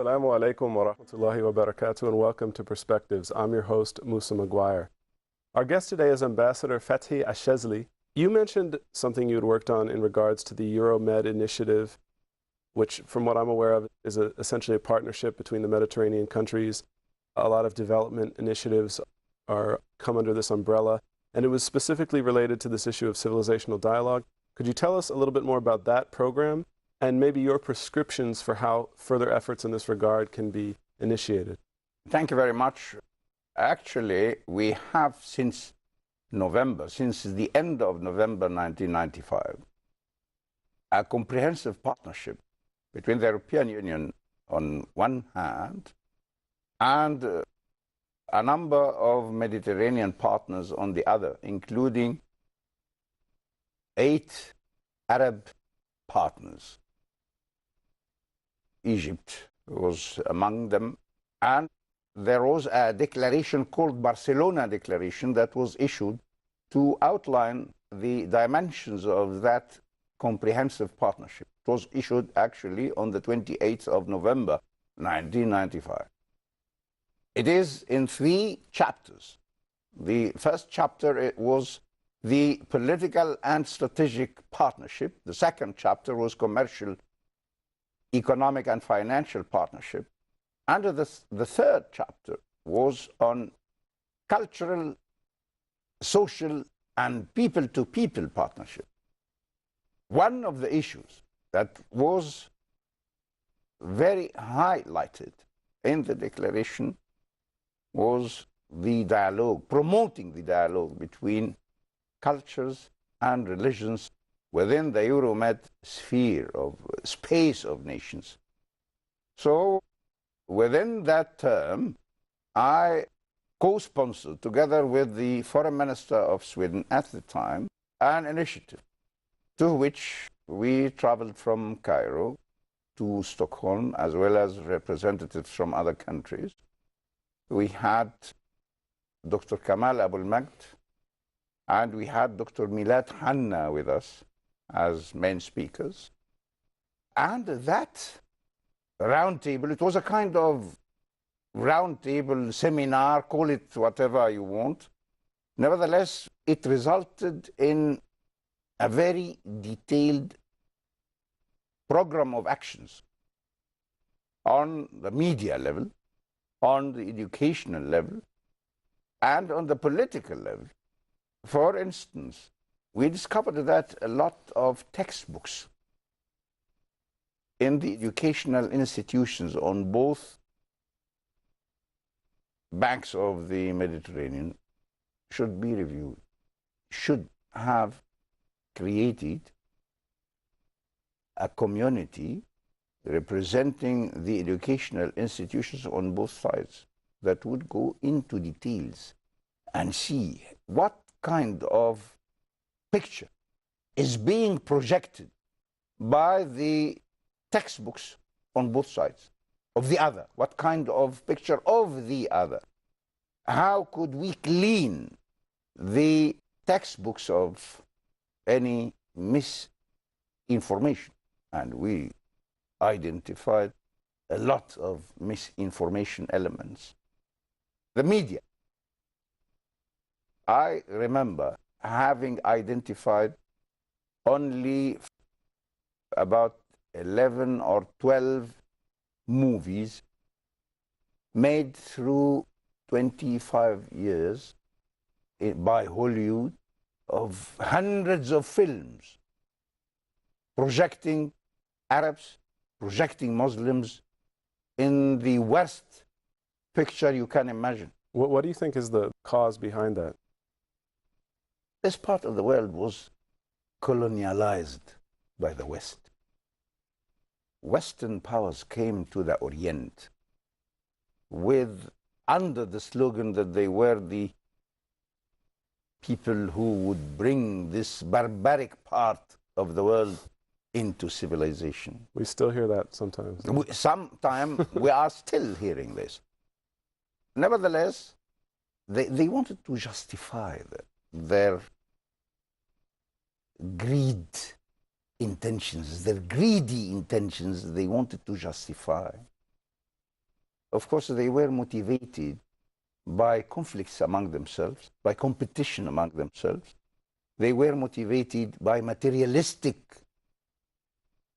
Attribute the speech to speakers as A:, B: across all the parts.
A: Assalamu alaikum wa rahmatullahi wa barakatuh, and welcome to Perspectives. I'm your host, Musa Maguire. Our guest today is Ambassador Fethi Ashezli. You mentioned something you'd worked on in regards to the Euromed initiative, which, from what I'm aware of, is essentially a partnership between the Mediterranean countries. A lot of development initiatives come under this umbrella, and it was specifically related to this issue of civilizational dialogue. Could you tell us a little bit more about that program and maybe your prescriptions for how further efforts in this regard can be initiated?
B: Thank you very much. Actually, we have since the end of November 1995, a comprehensive partnership between the European Union on one hand and a number of Mediterranean partners on the other, including 8 Arab partners. Egypt was among them, and there was a declaration called Barcelona Declaration that was issued to outline the dimensions of that comprehensive partnership. It was issued actually on the 28th of November 1995. It is in 3 chapters. The first chapter was the political and strategic partnership. The second chapter was commercial, economic and financial partnership. And the third chapter was on cultural, social, and people-to-people partnership. One of the issues that was very highlighted in the declaration was the dialogue, promoting the dialogue between cultures and religions within the Euromed sphere of space of nations. So within that term, I co-sponsored, together with the Foreign Minister of Sweden at the time, an initiative to which we traveled from Cairo to Stockholm, as well as representatives from other countries. We had Dr. Kamal Abul Majd, and we had Dr. Milad Hanna with us as main speakers. And that roundtable, it was a kind of roundtable seminar, call it whatever you want. Nevertheless, it resulted in a very detailed program of actions on the media level, on the educational level, and on the political level. For instance, we discovered that a lot of textbooks in the educational institutions on both banks of the Mediterranean should be reviewed, should have created a community representing the educational institutions on both sides that would go into details and see what kind of picture is being projected by the textbooks on both sides of the other. What kind of picture of the other? How could we clean the textbooks of any misinformation? And we identified a lot of misinformation elements. The media. I remember having identified only about 11 or 12 movies made through 25 years by Hollywood, of hundreds of films projecting Arabs, projecting Muslims in the worst picture you can imagine.
A: What do you think is the cause behind that?
B: This part of the world was colonialized by the West. Western powers came to the Orient under the slogan that they were the people who would bring this barbaric part of the world into civilization.
A: We still hear that sometimes.
B: Sometimes we are still hearing this. Nevertheless, they wanted to justify their greed intentions, their greedy intentions, they wanted to justify of course, they were motivated by conflicts among themselves, by competition among themselves. They were motivated by materialistic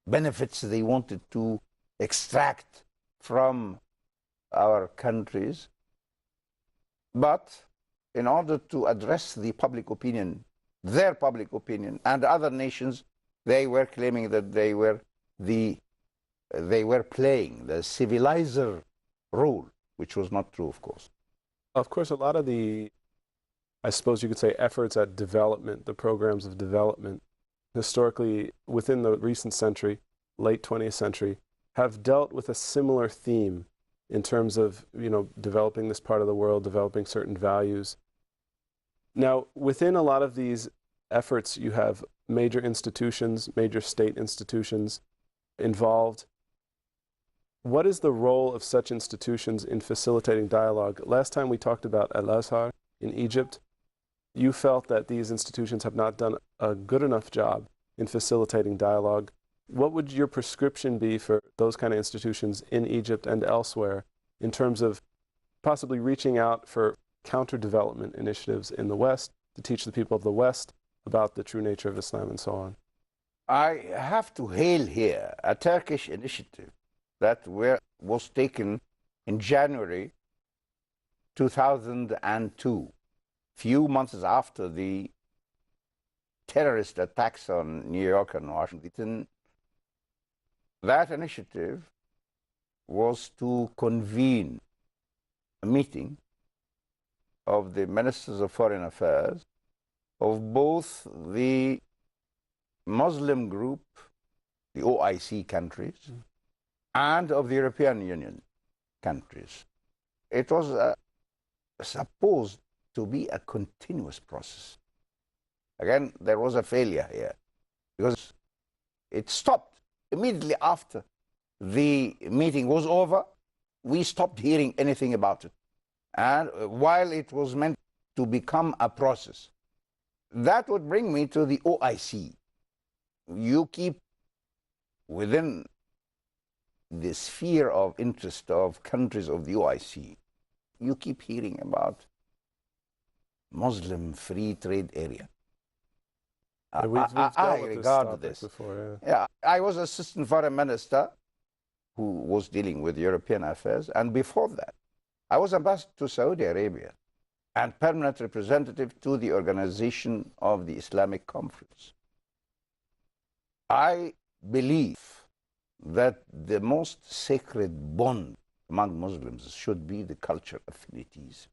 B: benefits they wanted to extract from our countries. But in order to address the public opinion, their public opinion, and other nations, they were claiming that they were playing the civilizer role, which was not true, of course.
A: Of course, a lot of the, I suppose you could say, efforts at development, the programs of development, historically within the recent century, late 20th century, have dealt with a similar theme in terms of, developing this part of the world, developing certain values. Now, within a lot of these efforts, you have major institutions, major state institutions involved. What is the role of such institutions in facilitating dialogue? Last time we talked about Al-Azhar in Egypt. You felt that these institutions have not done a good enough job in facilitating dialogue. What would your prescription be for those kind of institutions in Egypt and elsewhere in terms of possibly reaching out for counter-development initiatives in the West to teach the people of the West about the true nature of Islam and so on?
B: I have to hail here a Turkish initiative that was taken in January 2002, few months after the terrorist attacks on New York and Washington. That initiative was to convene a meeting of the ministers of foreign affairs of both the Muslim group, the OIC countries, and of the European Union countries. It was supposed to be a continuous process. Again, there was a failure here because it stopped immediately after the meeting was over. We stopped hearing anything about it. And while it was meant to become a process, that would bring me to the OIC. You keep within the sphere of interest of countries of the OIC, you keep hearing about Muslim free trade area.
A: Yeah, we've
B: I
A: with
B: regard this.
A: Before,
B: yeah, I was assistant foreign minister who was dealing with European affairs, and before that, I was ambassador to Saudi Arabia and permanent representative to the Organization of the Islamic Conference. I believe that the most sacred bond among Muslims should be the cultural affinities,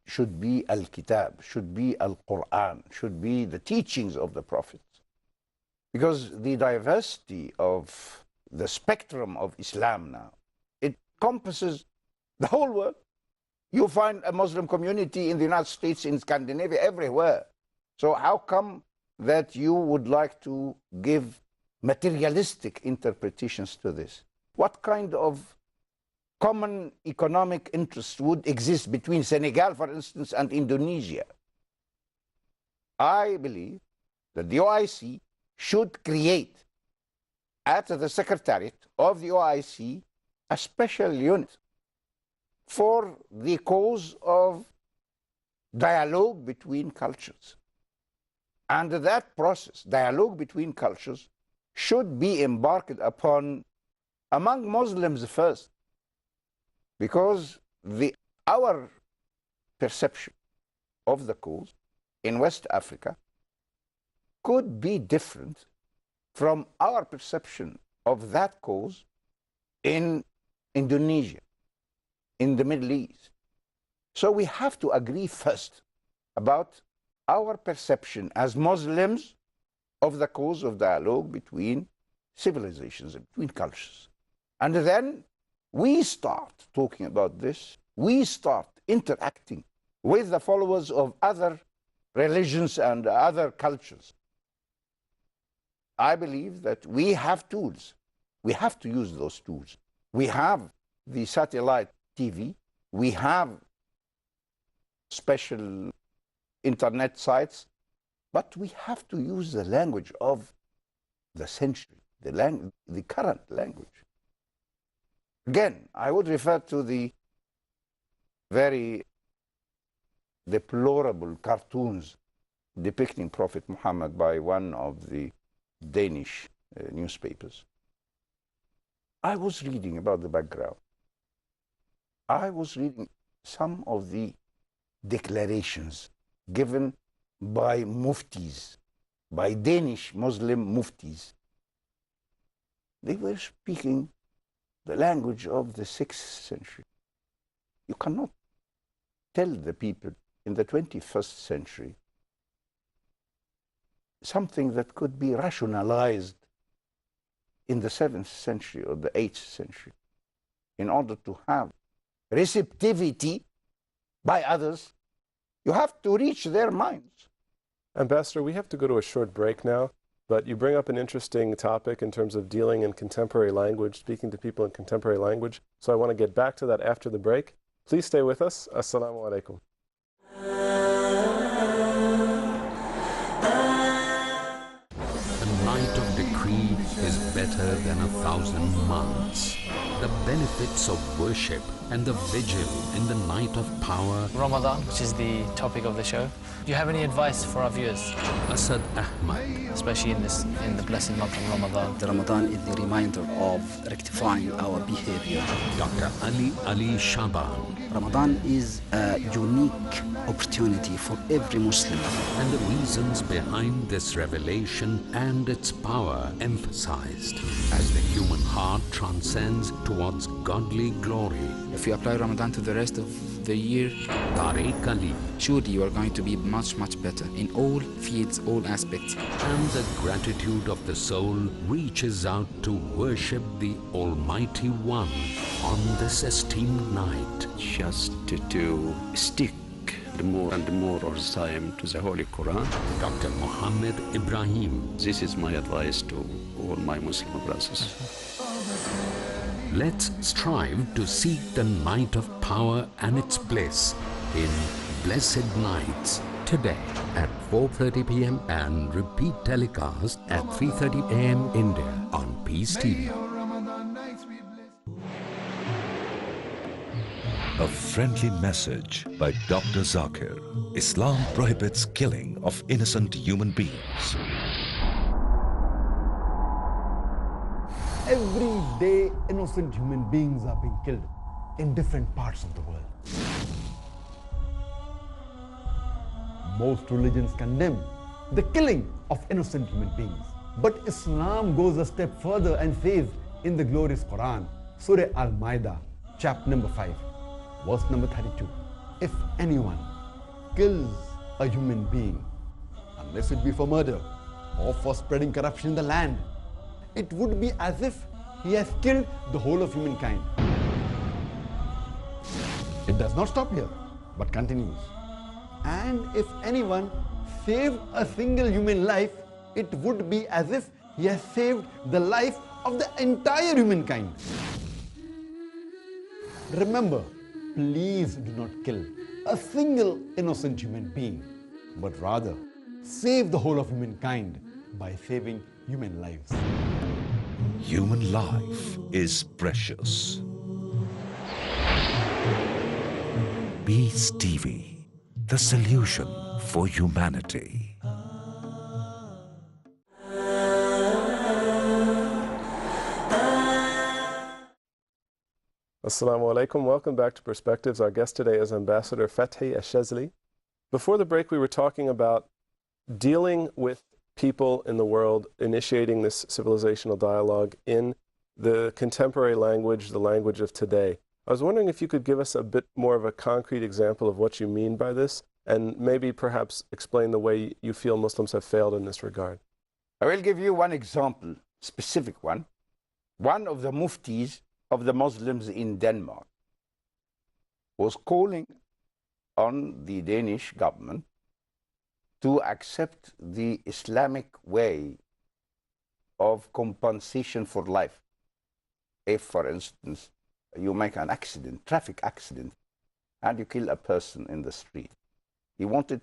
B: should be Al-Kitab, should be Al-Quran, should be the teachings of the Prophet. Because the diversity of the spectrum of Islam now, it encompasses the whole world. You find a Muslim community in the United States, in Scandinavia, everywhere. So how come that you would like to give materialistic interpretations to this? What kind of common economic interest would exist between Senegal, for instance, and Indonesia? I believe that the OIC should create at the Secretariat of the OIC a special unit for the cause of dialogue between cultures. And that process, dialogue between cultures, should be embarked upon among Muslims first, because our perception of the cause in West Africa could be different from our perception of that cause in Indonesia, in the Middle East. So we have to agree first about our perception as Muslims of the cause of dialogue between civilizations and between cultures. And then we start talking about this, we start interacting with the followers of other religions and other cultures. I believe that we have tools. We have to use those tools. We have the satellite TV. We have special internet sites. But we have to use the language of the century, the current language. Again, I would refer to the very deplorable cartoons depicting Prophet Muhammad by one of the Danish newspapers. I was reading about the background. I was reading some of the declarations given by muftis, by Danish Muslim muftis. They were speaking the language of the 6th century. You cannot tell the people in the 21st century something that could be rationalized in the 7th century or the 8th century in order to have receptivity by others. You have to reach their minds.
A: Ambassador, we have to go to a short break now, but you bring up an interesting topic in terms of dealing in contemporary language, speaking to people in contemporary language. So I want to get back to that after the break. Please stay with us. Assalamu alaikum.
C: A night of decree is better than 1,000 months. The benefits of worship and the vigil in the night of power.
D: Ramadan, which is the topic of the show. Do you have any advice for our viewers?
C: Asad Ahmad,
D: Especially in the blessed month of Ramadan.
E: The Ramadan is the reminder of rectifying our behavior.
C: Dr. Ali Shaban,
E: Ramadan is a unique opportunity for every Muslim.
C: and the reasons behind this revelation and its power emphasized as the human heart transcends towards godly glory.
F: If you apply Ramadan to the rest of the year,
C: Tariq Ali
F: surely you are going to be much, much better in all fields, all aspects.
C: and the gratitude of the soul reaches out to worship the Almighty One on this esteemed night.
G: Just to stick the more and more of the time to the Holy Quran.
C: Dr. Muhammad Ibrahim.
G: This is my advice to all my Muslim brothers.
C: Let's strive to seek the night of power and its bliss in Blessed Nights today at 4:30 p.m. and repeat telecast at 3:30 a.m. India on Peace TV.
H: A friendly message by Dr. Zakir. Islam prohibits killing of innocent human beings.
I: Every day, innocent human beings are being killed in different parts of the world. Most religions condemn the killing of innocent human beings. But Islam goes a step further and says in the glorious Quran, Surah Al-Ma'idah, chapter number 5, verse number 32, if anyone kills a human being, unless it be for murder or for spreading corruption in the land, it would be as if he has killed the whole of humankind. It does not stop here, but continues. And if anyone saved a single human life, it would be as if he has saved the life of the entire humankind. Remember, please do not kill a single innocent human being, but rather save the whole of humankind by saving human lives.
H: Human life is precious. Peace TV, the solution for humanity.
A: Assalamu alaikum. Welcome back to Perspectives. Our guest today is Ambassador Fethi Ashezli. Before the break, we were talking about dealing with people in the world, initiating this civilizational dialogue in the contemporary language, the language of today. I was wondering if you could give us a bit more of a concrete example of what you mean by this, and maybe perhaps explain the way you feel Muslims have failed in this regard.
B: I will give you one example, specific one. One of the muftis of the Muslims in Denmark was calling on the Danish government to accept the Islamic way of compensation for life. If, for instance, you make an accident, traffic accident, and you kill a person in the street, he wanted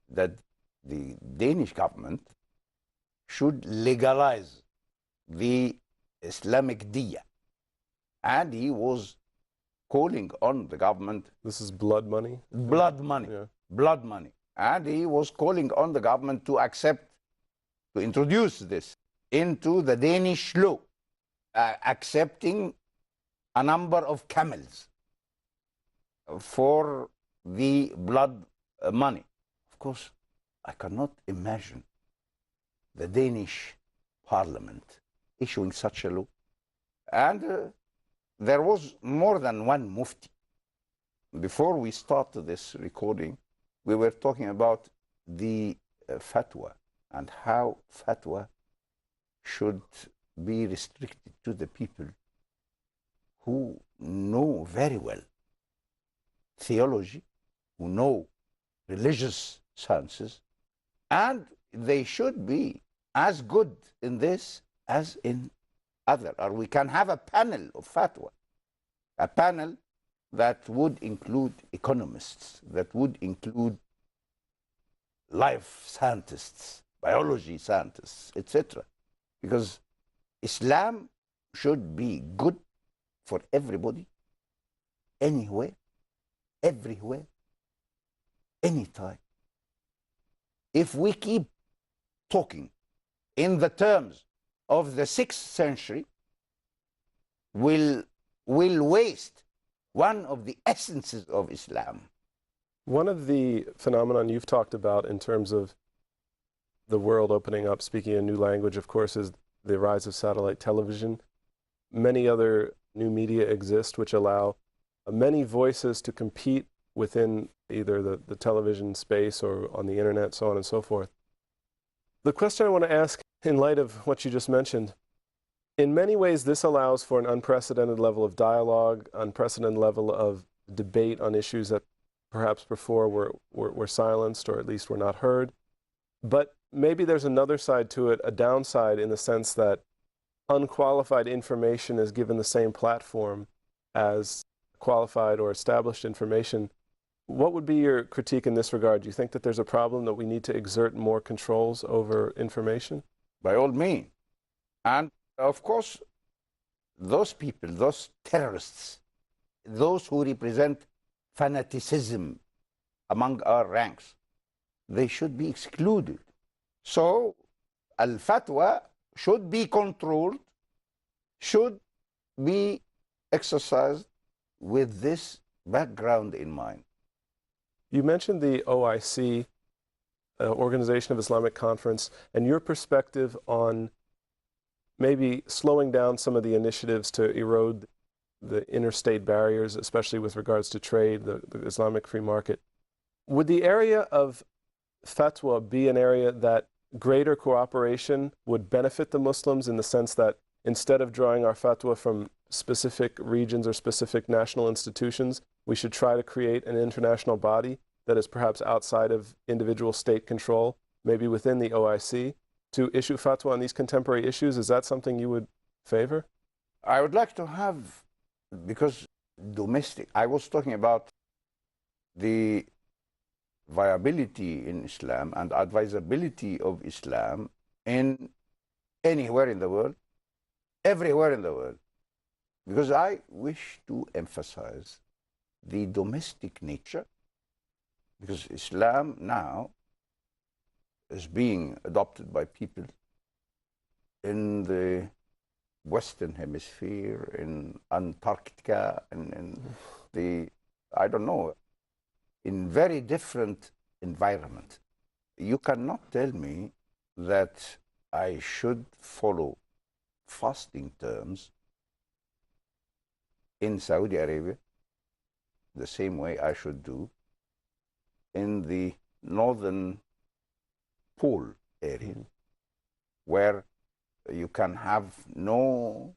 B: that the Danish government should legalize the Islamic diya, And he was calling on the government.
A: This is blood money?
B: Blood money.
A: Yeah.
B: Blood money. And he was calling on the government to accept, to introduce this into the Danish law, accepting a number of camels for the blood money. Of course, I cannot imagine the Danish parliament issuing such a law. And there was more than one mufti. Before we started this recording, we were talking about the fatwa and how fatwa should be restricted to the people who know very well theology, who know religious sciences, and they should be as good in this as in other. Or we can have a panel of fatwa, a panel that would include economists, that would include life scientists, biology scientists, etc. Because Islam should be good for everybody, anywhere, everywhere, anytime. If we keep talking in the terms of the 6th century, we'll waste one of the essences of Islam.
A: One of the phenomenon you've talked about in terms of the world opening up, speaking a new language, of course, is the rise of satellite television. Many other new media exist which allow many voices to compete within either the television space or on the internet, so on and so forth. The question I want to ask, in light of what you just mentioned, in many ways this allows for an unprecedented level of dialogue, unprecedented level of debate on issues that perhaps before were silenced or at least were not heard. But maybe there's another side to it, a downside, in the sense that unqualified information is given the same platform as qualified or established information. What would be your critique in this regard? Do you think that there's a problem that we need to exert more controls over information?
B: By all means. And of course, those people, those terrorists, those who represent fanaticism among our ranks, they should be excluded. So, al-fatwa should be controlled, should be exercised with this background in mind.
A: You mentioned the OIC, Organization of Islamic Conference, and your perspective on maybe slowing down some of the initiatives to erode the interstate barriers, especially with regards to trade, the Islamic free market. Would the area of fatwa be an area that greater cooperation would benefit the Muslims, in the sense that instead of drawing our fatwa from specific regions or specific national institutions, we should try to create an international body that is perhaps outside of individual state control, maybe within the OIC, to issue fatwa on these contemporary issues? Is that something you would favor?
B: I would like to have, because domestic, I was talking about the viability in Islam and advisability of Islam in anywhere in the world, everywhere in the world. Because I wish to emphasize the domestic nature, because Islam now is being adopted by people in the Western Hemisphere, in Antarctica, in the, I don't know, in very different environment. You cannot tell me that I should follow fasting terms in Saudi Arabia the same way I should do in the northern pole area, where you can have no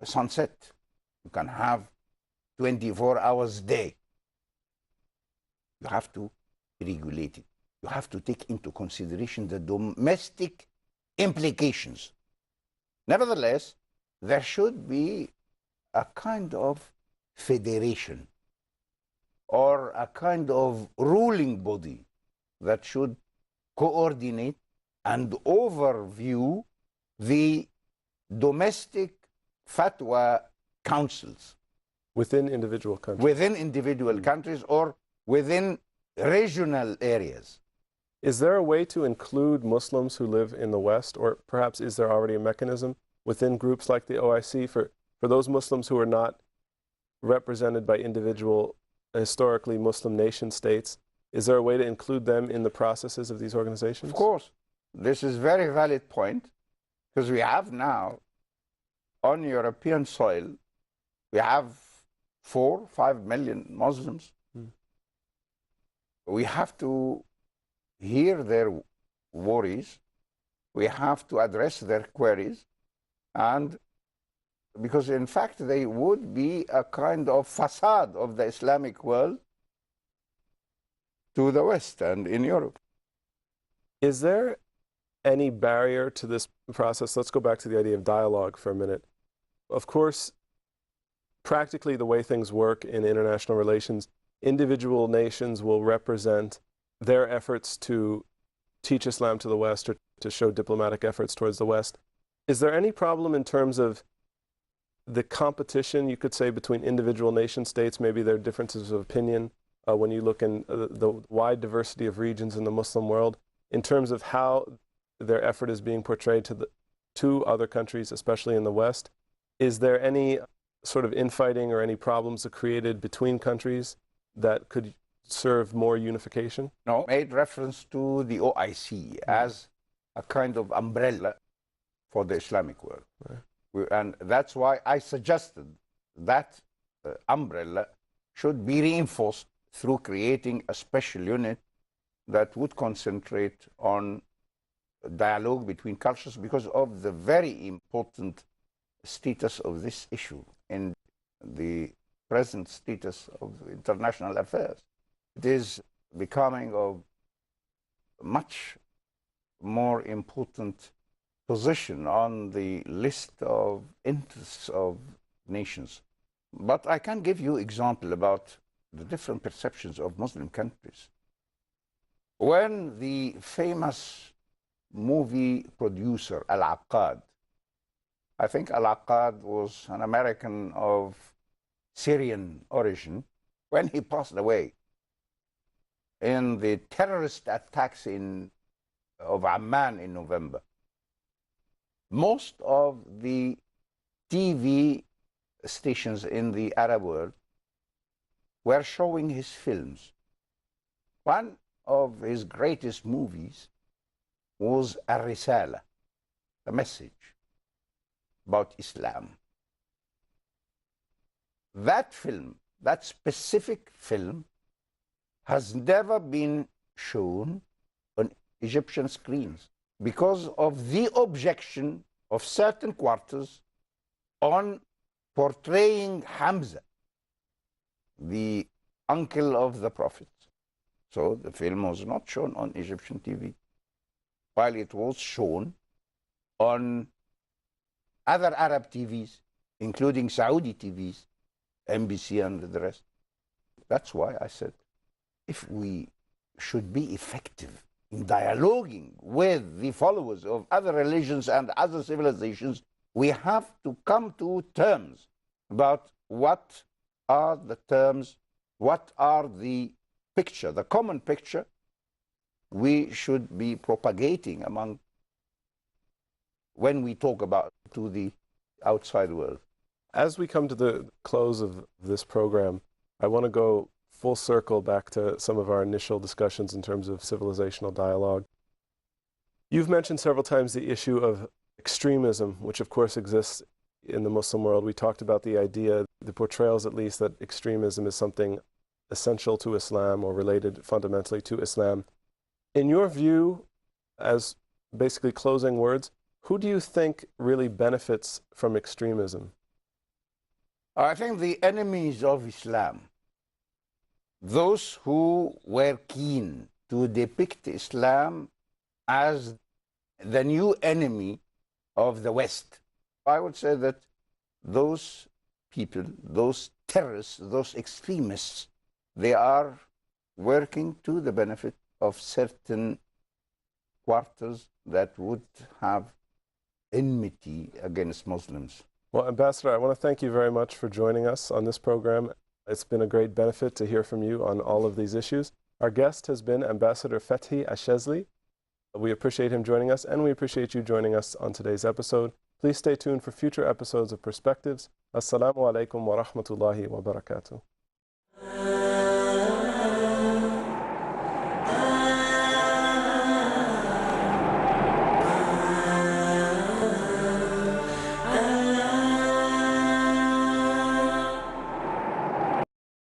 B: sunset, you can have 24 hours a day. You have to regulate it. You have to take into consideration the domestic implications. Nevertheless, there should be a kind of federation or a kind of ruling body that should coordinate and overview the domestic fatwa councils.
A: Within individual countries?
B: Within individual countries or within regional areas.
A: Is there a way to include Muslims who live in the West, or perhaps is there already a mechanism within groups like the OIC for those Muslims who are not represented by individual historically Muslim nation states? Is there a way to include them in the processes of these organizations?
B: Of course. This is a very valid point, because we have now on European soil, we have 4, 5 million Muslims. We have to hear their worries. We have to address their queries. And because in fact, they would be a kind of facade of the Islamic world to the West and in Europe.
A: Is there any barrier to this process? Let's go back to the idea of dialogue for a minute. Of course, practically the way things work in international relations, individual nations will represent their efforts to teach Islam to the West or to show diplomatic efforts towards the West. Is there any problem in terms of the competition, you could say, between individual nation states? Maybe there are differences of opinion when you look in the wide diversity of regions in the Muslim world, in terms of how their effort is being portrayed to other countries, especially in the West. Is there any sort of infighting or any problems created between countries that could serve more unification?
B: No, made reference to the OIC as a kind of umbrella for the Islamic world. Right. And that's why I suggested that umbrella should be reinforced through creating a special unit that would concentrate on dialogue between cultures, because of the very important status of this issue in the present status of international affairs. It is becoming of much more important position on the list of interests of nations. But I can give you example about the different perceptions of Muslim countries. When the famous movie producer Al-Aqad, I think Al-Aqad was an American of Syrian origin, when he passed away in the terrorist attacks of Amman in November, most of the TV stations in the Arab world were showing his films. One of his greatest movies was Al-Risala, a message about Islam. That film, that specific film, has never been shown on Egyptian screens because of the objection of certain quarters on portraying Hamza, the uncle of the Prophet. So the film was not shown on Egyptian TV, while it was shown on other Arab TVs, including Saudi TVs, NBC and the rest. That's why I said, if we should be effective in dialoguing with the followers of other religions and other civilizations, we have to come to terms about what are the terms, what are the picture, the common picture we should be propagating among when we talk about to the outside world.
A: As we come to the close of this program, I want to go full circle back to some of our initial discussions in terms of civilizational dialogue. You've mentioned several times the issue of extremism, which of course exists in the Muslim world. We talked about the idea, the portrayals at least, that extremism is something essential to Islam or related fundamentally to Islam. In your view, as basically closing words, who do you think really benefits from extremism?
B: I think the enemies of Islam, those who were keen to depict Islam as the new enemy of the West. I would say that those people, those terrorists, those extremists, they are working to the benefit of certain quarters that would have enmity against Muslims.
A: Well, Ambassador, I want to thank you very much for joining us on this program. It's been a great benefit to hear from you on all of these issues. Our guest has been Ambassador Fethi Ashezli. We appreciate him joining us, and we appreciate you joining us on today's episode. Please stay tuned for future episodes of Perspectives. Assalamu alaikum wa rahmatullahi wa barakatuh.